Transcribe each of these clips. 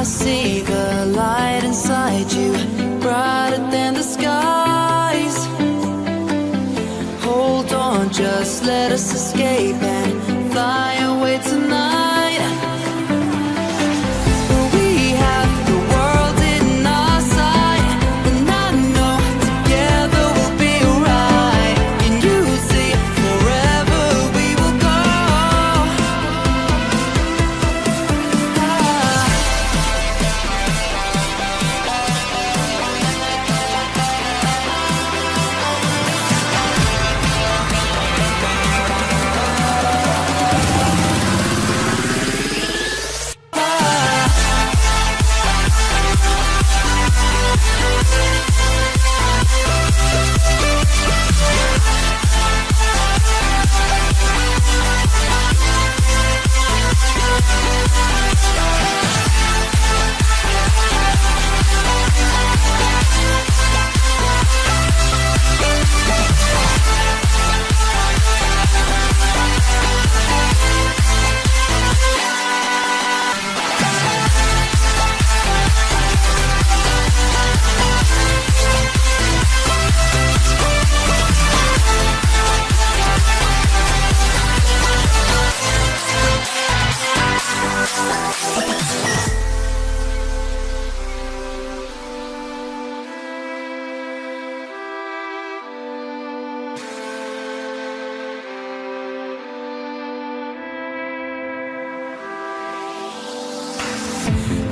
see the light inside you, brighter than the skies. Hold on, just let us escape and fly away tonight.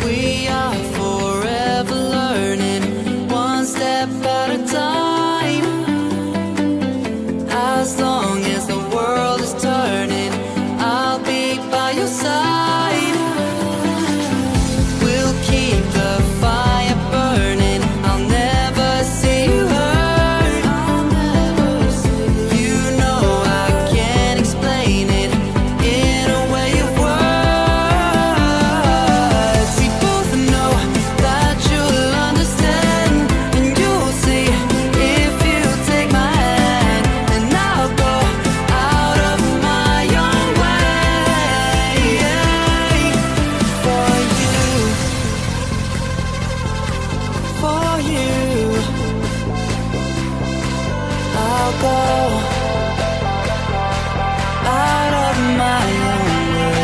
We are forever learning, one step at a time. As long as the world is turning, I'll be by your side. We'll keep the fire burning, I'll never see you hurt. You know I can't explain it in a way of words. We both know that you'll understand, and you'll see if you take my hand, and I'll go out of my own way for you, for you. I'll go out of my own way.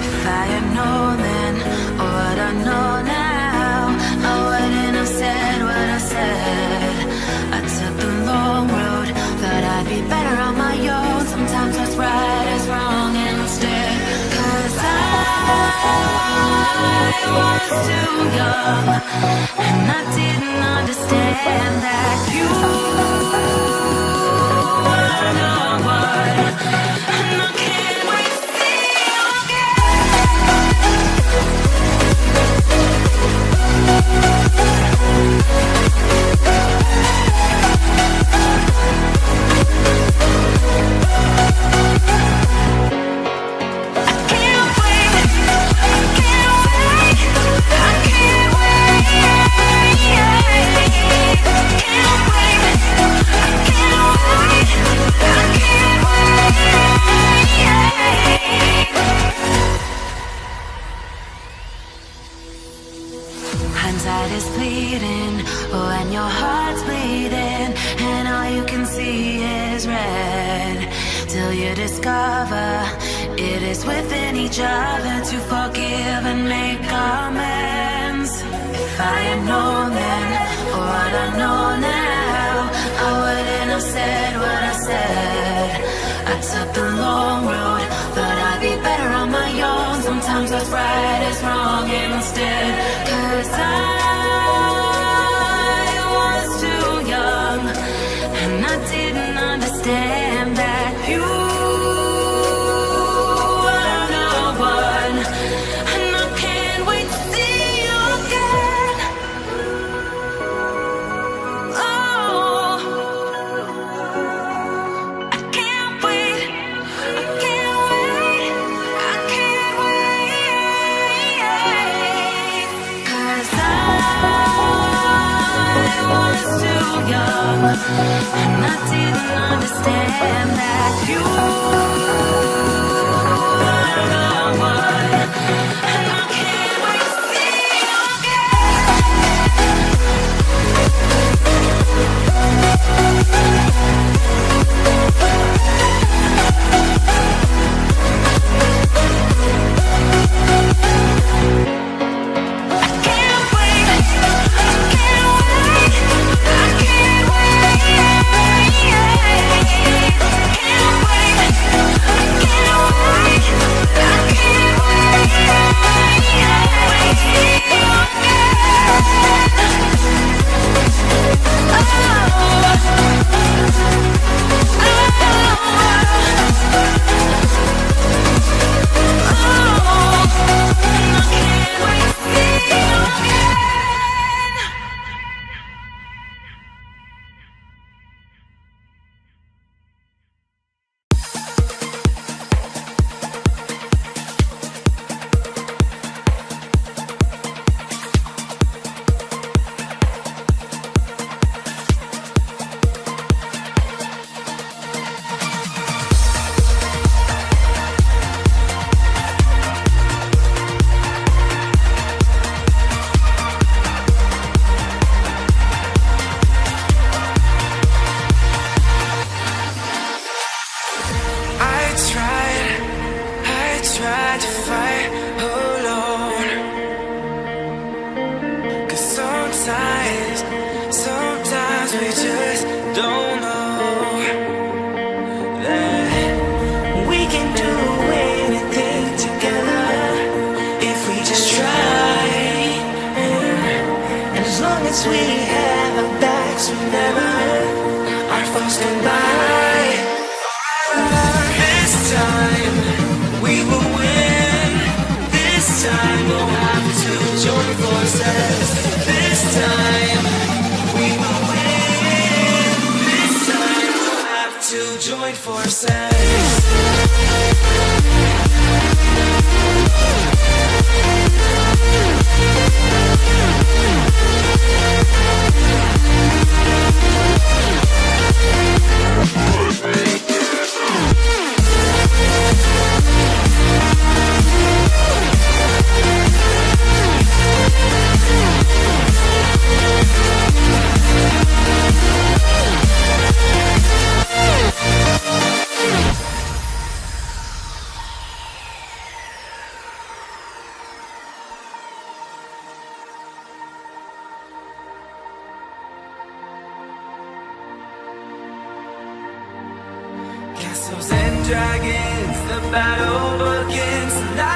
If I had known then what I know now, I wouldn't have said what I said. I took the long road, thought I'd be better on my own. Sometimes what's right is wrong instead. 'Cause I was too young, and I didn't understand that you were the one. And I can't wait to see you I can't wait. Hindsight is bleeding when your heart's bleeding, and all you can see is red. Till you discover it is within each other to forgive and make amends. If I had known then what I know now, I wouldn't have said what I said. I took the long road, thought I'd be better on my own. Sometimes what's right is wrong instead. 'Cause I was too young, and I didn't understand that you were the one. And I can't wait to see you again. Oh, I can't wait, I can't wait, I can't wait. 'Cause I was too young, and I didn't understand that you were the one. And I can't wait to see you tried to fight alone. 'Cause sometimes we just don't know that we can do anything together if we just try. And as long as we have our backs, we never are forced to lie. This time we will win. This time we'll have to join forces. This time we will win. This time we'll have to join forces. Castles and dragons, the battle begins tonight.